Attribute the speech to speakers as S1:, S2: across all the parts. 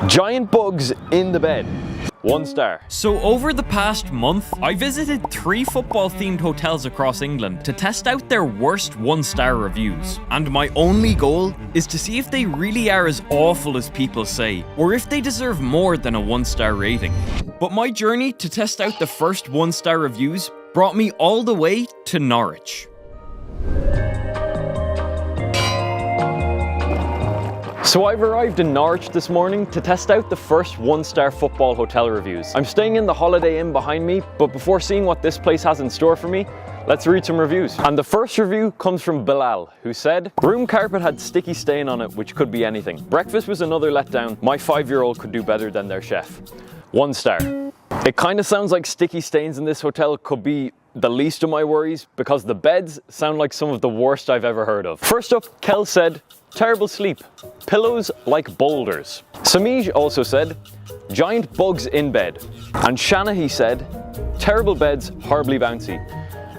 S1: Giant bugs in the bed. 1 star.
S2: So over the past month, I visited 3 football-themed hotels across England to test out their worst 1-star reviews. And my only goal is to see if they really are as awful as people say, or if they deserve more than a 1-star rating. But my journey to test out the first 1-star reviews brought me all the way to Norwich.
S1: So I've arrived in Norwich this morning to test out the first 1-star football hotel reviews. I'm staying in the Holiday Inn behind me, but before seeing what this place has in store for me, let's read some reviews. And the first review comes from Bilal, who said, "Room carpet had sticky stain on it, which could be anything. Breakfast was another letdown. My 5-year-old could do better than their chef." 1 star. It kind of sounds like sticky stains in this hotel could be the least of my worries, because the beds sound like some of the worst I've ever heard of. First up, Kel said, "Terrible sleep. Pillows like boulders." Samij also said, "Giant bugs in bed." And Shanahi said, "Terrible beds, horribly bouncy."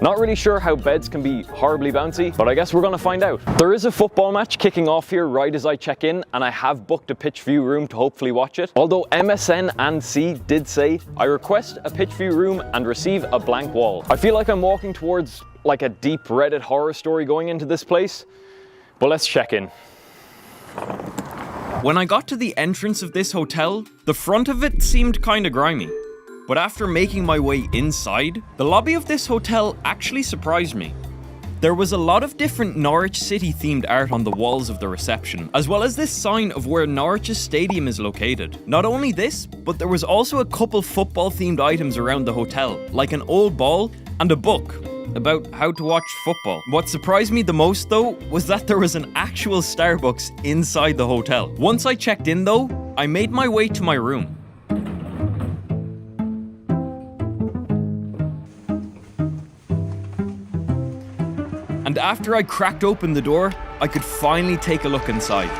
S1: Not really sure how beds can be horribly bouncy, but I guess we're gonna find out. There is a football match kicking off here right as I check in, and I have booked a pitch view room to hopefully watch it. Although MSN and C did say, "I request a pitch view room and receive a blank wall." I feel like I'm walking towards like a deep Reddit horror story going into this place, but let's check in.
S2: When I got to the entrance of this hotel, the front of it seemed kinda grimy. But after making my way inside, the lobby of this hotel actually surprised me. There was a lot of different Norwich City themed art on the walls of the reception, as well as this sign of where Norwich's stadium is located. Not only this, but there was also a couple football themed items around the hotel, like an old ball and a book about how to watch football. What surprised me the most though, was that there was an actual Starbucks inside the hotel. Once I checked in though, I made my way to my room. And after I cracked open the door, I could finally take a look inside.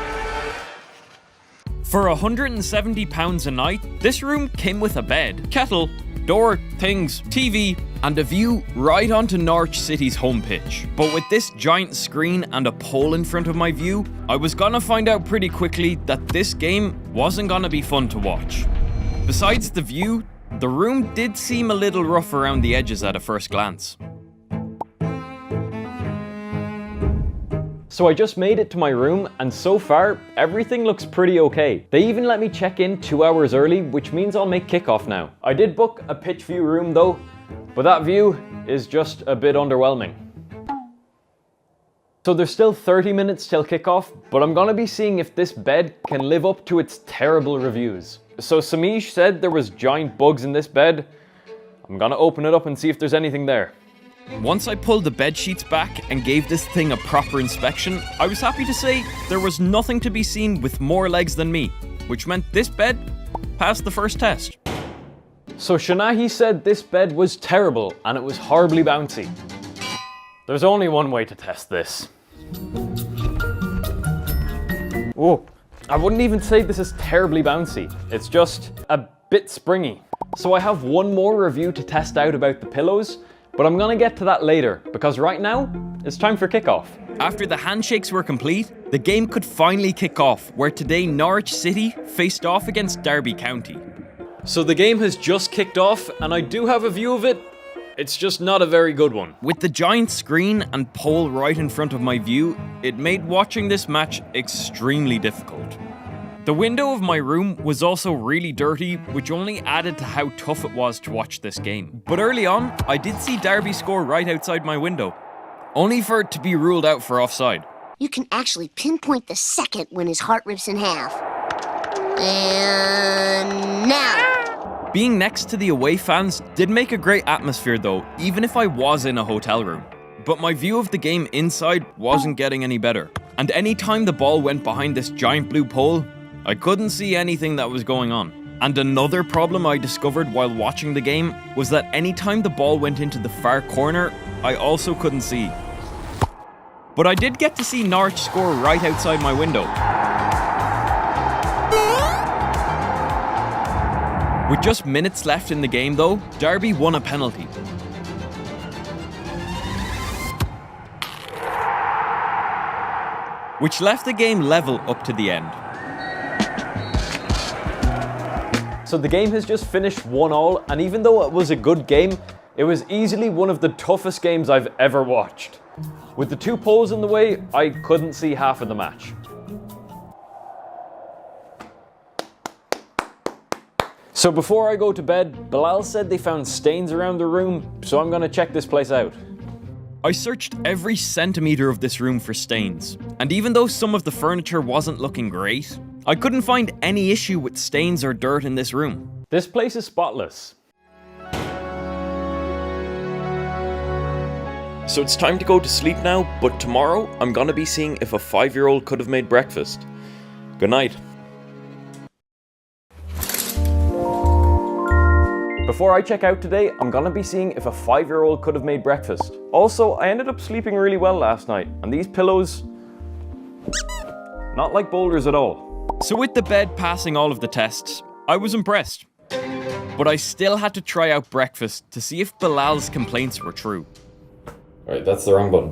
S2: For £170 a night, this room came with a bed, kettle, door, things, TV, and a view right onto Norwich City's home pitch. But with this giant screen and a pole in front of my view, I was gonna find out pretty quickly that this game wasn't gonna be fun to watch. Besides the view, the room did seem a little rough around the edges at a first glance.
S1: So I just made it to my room, and so far, everything looks pretty okay. They even let me check in 2 hours early, which means I'll make kickoff now. I did book a pitch view room though, but that view is just a bit underwhelming. So there's still 30 minutes till kickoff, but I'm gonna be seeing if this bed can live up to its terrible reviews. So Samish said there was giant bugs in this bed. I'm gonna open it up and see if there's anything there.
S2: Once I pulled the bed sheets back and gave this thing a proper inspection, I was happy to say there was nothing to be seen with more legs than me, which meant this bed passed the first test.
S1: So Shanahi said this bed was terrible and it was horribly bouncy. There's only one way to test this. Oh, I wouldn't even say this is terribly bouncy. It's just a bit springy. So I have one more review to test out about the pillows, but I'm gonna get to that later, because right now, it's time for kickoff.
S2: After the handshakes were complete, the game could finally kick off, where today Norwich City faced off against Derby County.
S1: So the game has just kicked off, and I do have a view of it. It's just not a very good one.
S2: With the giant screen and pole right in front of my view, it made watching this match extremely difficult. The window of my room was also really dirty, which only added to how tough it was to watch this game. But early on, I did see Derby score right outside my window, only for it to be ruled out for offside.
S3: You can actually pinpoint the second when his heart rips in half. And now.
S2: Being next to the away fans did make a great atmosphere though, even if I was in a hotel room. But my view of the game inside wasn't getting any better. And any time the ball went behind this giant blue pole, I couldn't see anything that was going on. And another problem I discovered while watching the game was that anytime the ball went into the far corner, I also couldn't see. But I did get to see Norwich score right outside my window. With just minutes left in the game though, Derby won a penalty. which left the game level up to the end.
S1: So the game has just finished 1-1, and even though it was a good game, it was easily one of the toughest games I've ever watched. With the 2 poles in the way, I couldn't see half of the match. So before I go to bed, Bilal said they found stains around the room, so I'm gonna check this place out.
S2: I searched every centimetre of this room for stains, and even though some of the furniture wasn't looking great, I couldn't find any issue with stains or dirt in this room.
S1: This place is spotless.
S2: So it's time to go to sleep now, but tomorrow I'm gonna be seeing if a 5-year-old could have made breakfast. Good night.
S1: Before I check out today, I'm gonna be seeing if a 5-year-old could have made breakfast. Also, I ended up sleeping really well last night, and these pillows, not like boulders at all.
S2: So with the bed passing all of the tests, I was impressed. But I still had to try out breakfast to see if Bilal's complaints were true.
S1: Right, that's the wrong button.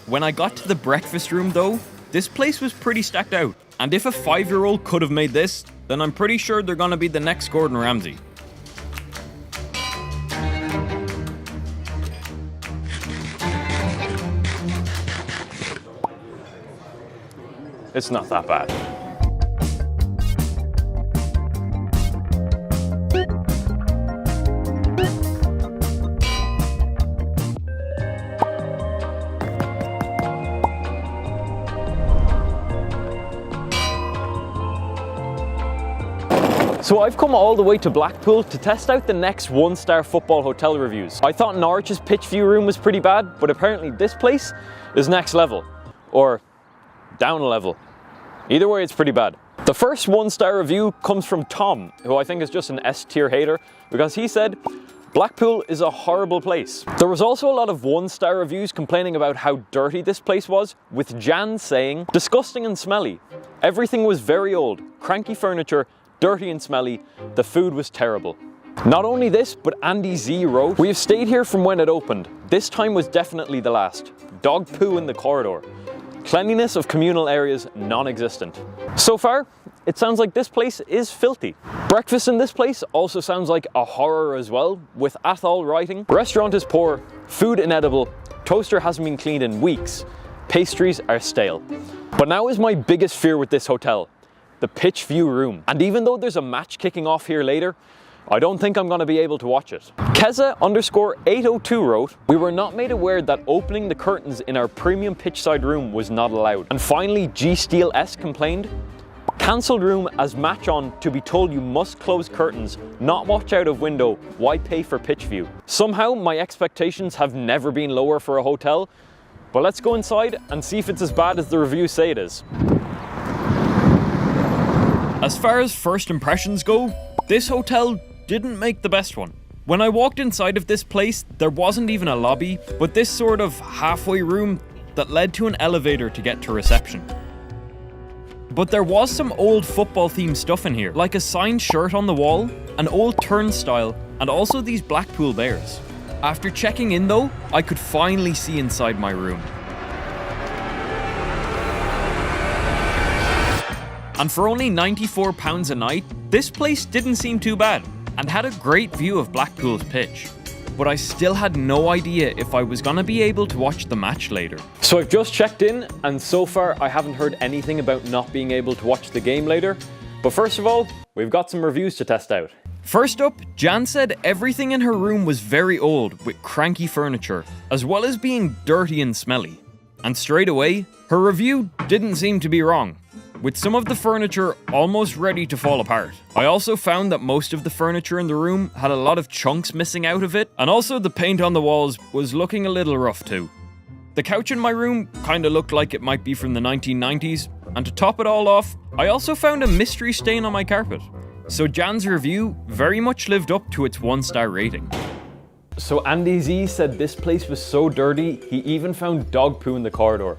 S2: When I got to the breakfast room though, this place was pretty stacked out. And if a 5-year-old could have made this, then I'm pretty sure they're gonna be the next Gordon Ramsay.
S1: It's not that bad. So I've come all the way to Blackpool to test out the next 1-star football hotel reviews. I thought Norwich's pitch view room was pretty bad, but apparently this place is next level. Or down a level. Either way, it's pretty bad. The first 1-star review comes from Tom, who I think is just an S-tier hater, because he said, Blackpool is a horrible place. There was also a lot of 1-star reviews complaining about how dirty this place was, with Jan saying, disgusting and smelly. Everything was very old, cranky furniture, dirty and smelly, the food was terrible. Not only this, but Andy Z wrote, we have stayed here from when it opened. This time was definitely the last. Dog poo in the corridor. Cleanliness of communal areas non-existent. So far, it sounds like this place is filthy. Breakfast in this place also sounds like a horror as well, with Athol writing, restaurant is poor, food inedible, toaster hasn't been cleaned in weeks, pastries are stale. But now is my biggest fear with this hotel. The pitch view room. And even though there's a match kicking off here later, I don't think I'm gonna be able to watch it. Keza_802 wrote, we were not made aware that opening the curtains in our premium pitchside room was not allowed. And finally, G Steel S complained, cancelled room as match on to be told you must close curtains, not watch out of window, why pay for pitch view? Somehow my expectations have never been lower for a hotel, but let's go inside and see if it's as bad as the reviews say it is.
S2: As far as first impressions go, this hotel didn't make the best one. When I walked inside of this place, there wasn't even a lobby, but this sort of halfway room that led to an elevator to get to reception. But there was some old football themed stuff in here, like a signed shirt on the wall, an old turnstile, and also these Blackpool Bears. After checking in though, I could finally see inside my room. And for only £94 a night, this place didn't seem too bad, and had a great view of Blackpool's pitch. But I still had no idea if I was gonna be able to watch the match later.
S1: So I've just checked in, and so far I haven't heard anything about not being able to watch the game later. But first of all, we've got some reviews to test out.
S2: First up, Jan said everything in her room was very old with cranky furniture, as well as being dirty and smelly. And straight away, her review didn't seem to be wrong, with some of the furniture almost ready to fall apart. I also found that most of the furniture in the room had a lot of chunks missing out of it, and also the paint on the walls was looking a little rough too. The couch in my room kinda looked like it might be from the 1990s, and to top it all off, I also found a mystery stain on my carpet. So Jan's review very much lived up to its 1-star rating.
S1: So Andy Z said this place was so dirty, he even found dog poo in the corridor.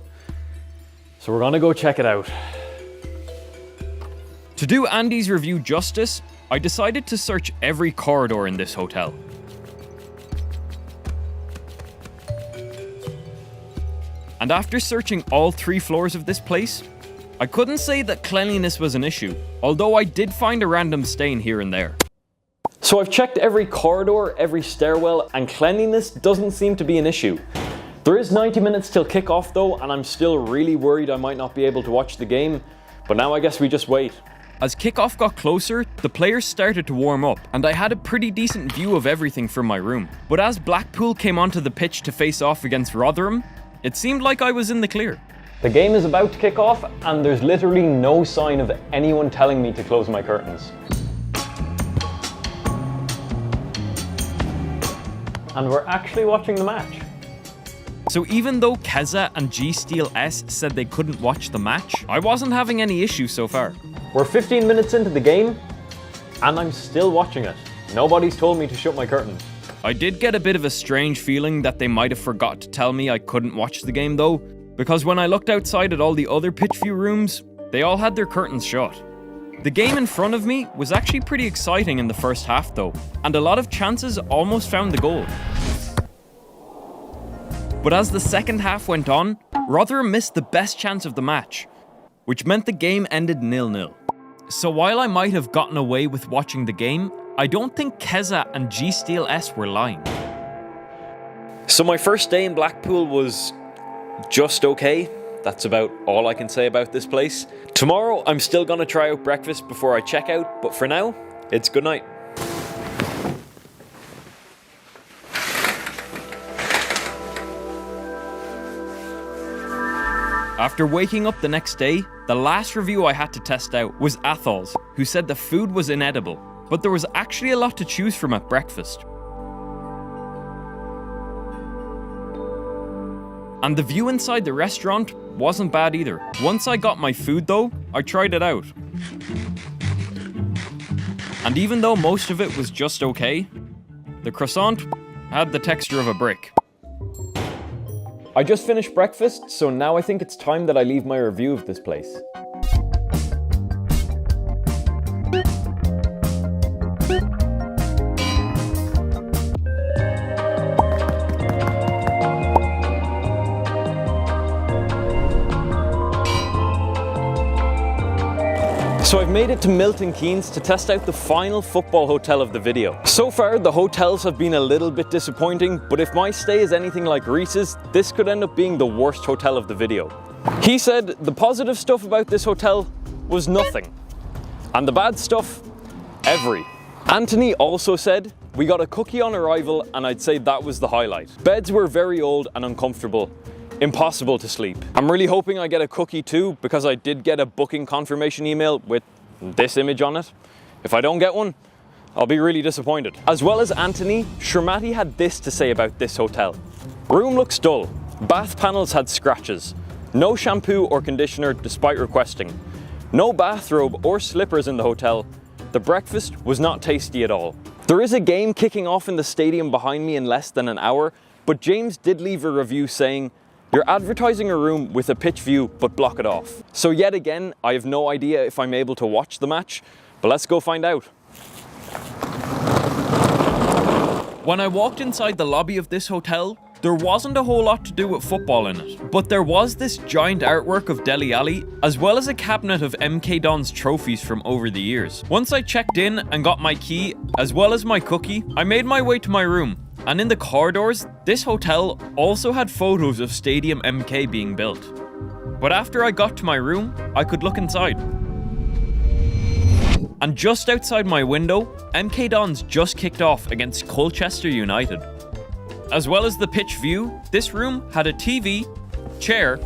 S1: So we're gonna go check it out.
S2: To do Andy's review justice, I decided to search every corridor in this hotel. And after searching all 3 floors of this place, I couldn't say that cleanliness was an issue, although I did find a random stain here and there.
S1: So I've checked every corridor, every stairwell, and cleanliness doesn't seem to be an issue. There is 90 minutes till kickoff though, and I'm still really worried I might not be able to watch the game, but now I guess we just wait.
S2: As kickoff got closer, the players started to warm up, and I had a pretty decent view of everything from my room. But as Blackpool came onto the pitch to face off against Rotherham, it seemed like I was in the clear.
S1: The game is about to kick off, and there's literally no sign of anyone telling me to close my curtains. And we're actually watching the match.
S2: So even though Keza and G Steel S said they couldn't watch the match, I wasn't having any issues so far.
S1: We're 15 minutes into the game, and I'm still watching it. Nobody's told me to shut my curtains.
S2: I did get a bit of a strange feeling that they might have forgot to tell me I couldn't watch the game though, because when I looked outside at all the other pitch view rooms, they all had their curtains shut. The game in front of me was actually pretty exciting in the first half though, and a lot of chances almost found the goal. But as the second half went on, Rotherham missed the best chance of the match, which meant the game ended 0-0. So while I might have gotten away with watching the game, I don't think Keza and G Steel S were lying.
S1: So my first day in Blackpool was just okay. That's about all I can say about this place. Tomorrow I'm still gonna try out breakfast before I check out, but for now, it's good night.
S2: After waking up the next day, the last review I had to test out was Athol's, who said the food was inedible, but there was actually a lot to choose from at breakfast. And the view inside the restaurant wasn't bad either. Once I got my food though, I tried it out. And even though most of it was just okay, the croissant had the texture of a brick.
S1: I just finished breakfast, so now I think it's time that I leave my review of this place. So I've made it to Milton Keynes to test out the final football hotel of the video. So far, the hotels have been a little bit disappointing, but if my stay is anything like Reese's, this could end up being the worst hotel of the video. He said the positive stuff about this hotel was nothing, and the bad stuff, every. Anthony also said, we got a cookie on arrival, and I'd say that was the highlight. Beds were very old and uncomfortable. Impossible to sleep. I'm really hoping I get a cookie too, because I did get a booking confirmation email with this image on it. If I don't get one, I'll be really disappointed. As well as Anthony, Shermati had this to say about this hotel. Room looks dull. Bath panels had scratches. No shampoo or conditioner despite requesting. No bathrobe or slippers in the hotel. The breakfast was not tasty at all. There is a game kicking off in the stadium behind me in less than an hour, but James did leave a review saying, you're advertising a room with a pitch view, but block it off. So yet again, I have no idea if I'm able to watch the match, but let's go find out.
S2: When I walked inside the lobby of this hotel, there wasn't a whole lot to do with football in it, but there was this giant artwork of Dele Alli, as well as a cabinet of MK Don's trophies from over the years. Once I checked in and got my key, as well as my cookie, I made my way to my room. And in the corridors, this hotel also had photos of Stadium MK being built. But after I got to my room, I could look inside. And just outside my window, MK Dons just kicked off against Colchester United. As well as the pitch view, this room had a TV, chair,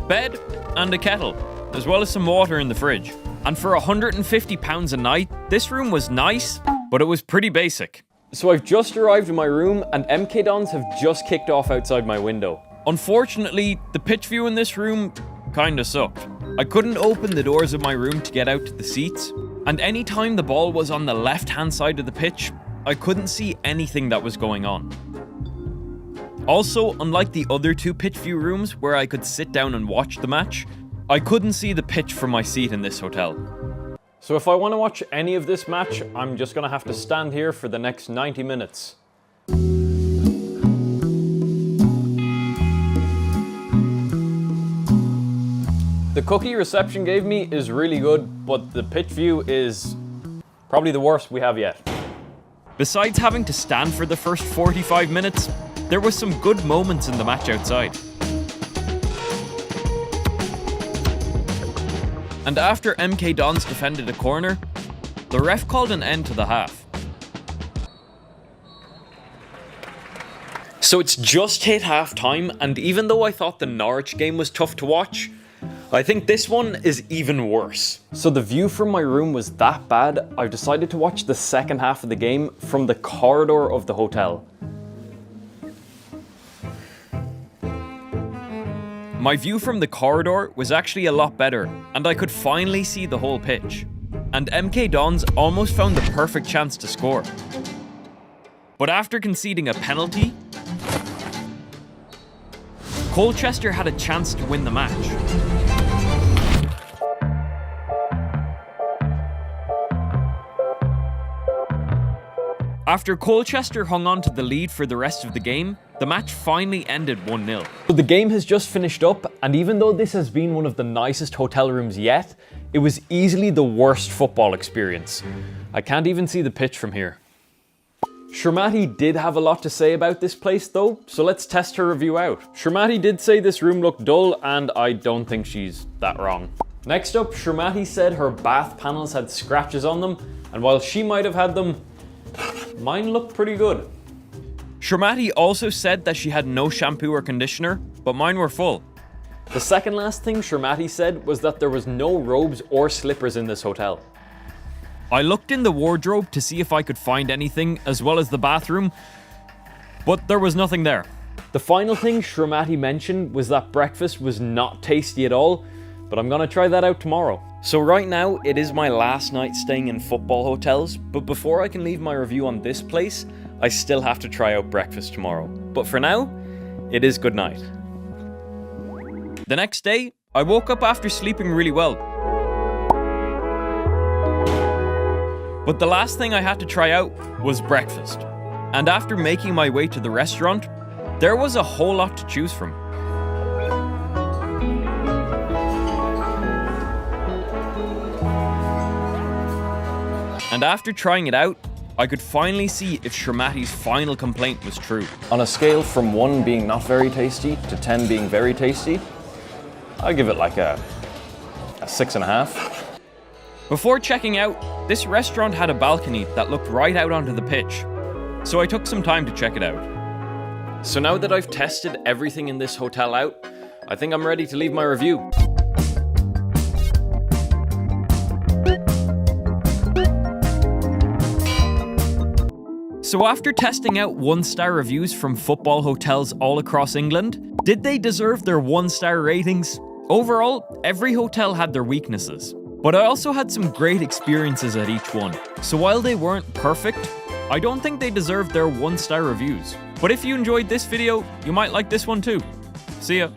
S2: bed, and a kettle, as well as some water in the fridge. And for £150 a night, this room was nice, but it was pretty basic.
S1: So I've just arrived in my room and MK Dons have just kicked off outside my window.
S2: Unfortunately, the pitch view in this room kinda sucked. I couldn't open the doors of my room to get out to the seats, and anytime the ball was on the left-hand side of the pitch, I couldn't see anything that was going on. Also, unlike the other two pitch view rooms where I could sit down and watch the match, I couldn't see the pitch from my seat in this hotel.
S1: So if I want to watch any of this match, I'm just going to have to stand here for the next 90 minutes. The cookie reception gave me is really good, but the pitch view is probably the worst we have yet.
S2: Besides having to stand for the first 45 minutes, there was some good moments in the match outside. And after MK Dons defended a corner, the ref called an end to the half. So it's just hit half time, and even though I thought the Norwich game was tough to watch, I think this one is even worse.
S1: So the view from my room was that bad, I've decided to watch the second half of the game from the corridor of the hotel.
S2: My view from the corridor was actually a lot better, and I could finally see the whole pitch. And MK Dons almost found the perfect chance to score. But after conceding a penalty, Colchester had a chance to win the match. After Colchester hung on to the lead for the rest of the game, the match finally ended 1-0.
S1: So the game has just finished up, and even though this has been one of the nicest hotel rooms yet, it was easily the worst football experience. I can't even see the pitch from here. Shermati did have a lot to say about this place though, so let's test her review out. Shermati did say this room looked dull, and I don't think she's that wrong. Next up, Shermati said her bath panels had scratches on them, and while she might have had them, mine looked pretty good.
S2: Shermati also said that she had no shampoo or conditioner, but mine were full.
S1: The second last thing Shermati said was that there was no robes or slippers in this hotel.
S2: I looked in the wardrobe to see if I could find anything, as well as the bathroom, but there was nothing there.
S1: The final thing Shermati mentioned was that breakfast was not tasty at all, but I'm gonna try that out tomorrow.
S2: So right now, it is my last night staying in football hotels, but before I can leave my review on this place, I still have to try out breakfast tomorrow. But for now, it is good night. The next day, I woke up after sleeping really well. But the last thing I had to try out was breakfast. And after making my way to the restaurant, there was a whole lot to choose from. And after trying it out, I could finally see if Shermati's final complaint was true.
S1: On a scale from 1 being not very tasty to 10 being very tasty, I'll give it like a 6.5.
S2: Before checking out, this restaurant had a balcony that looked right out onto the pitch, so I took some time to check it out.
S1: So now that I've tested everything in this hotel out, I think I'm ready to leave my review.
S2: So after testing out 1-star reviews from football hotels all across England, did they deserve their 1-star ratings? Overall, every hotel had their weaknesses, but I also had some great experiences at each one. So while they weren't perfect, I don't think they deserved their 1-star reviews. But if you enjoyed this video, you might like this one too. See ya.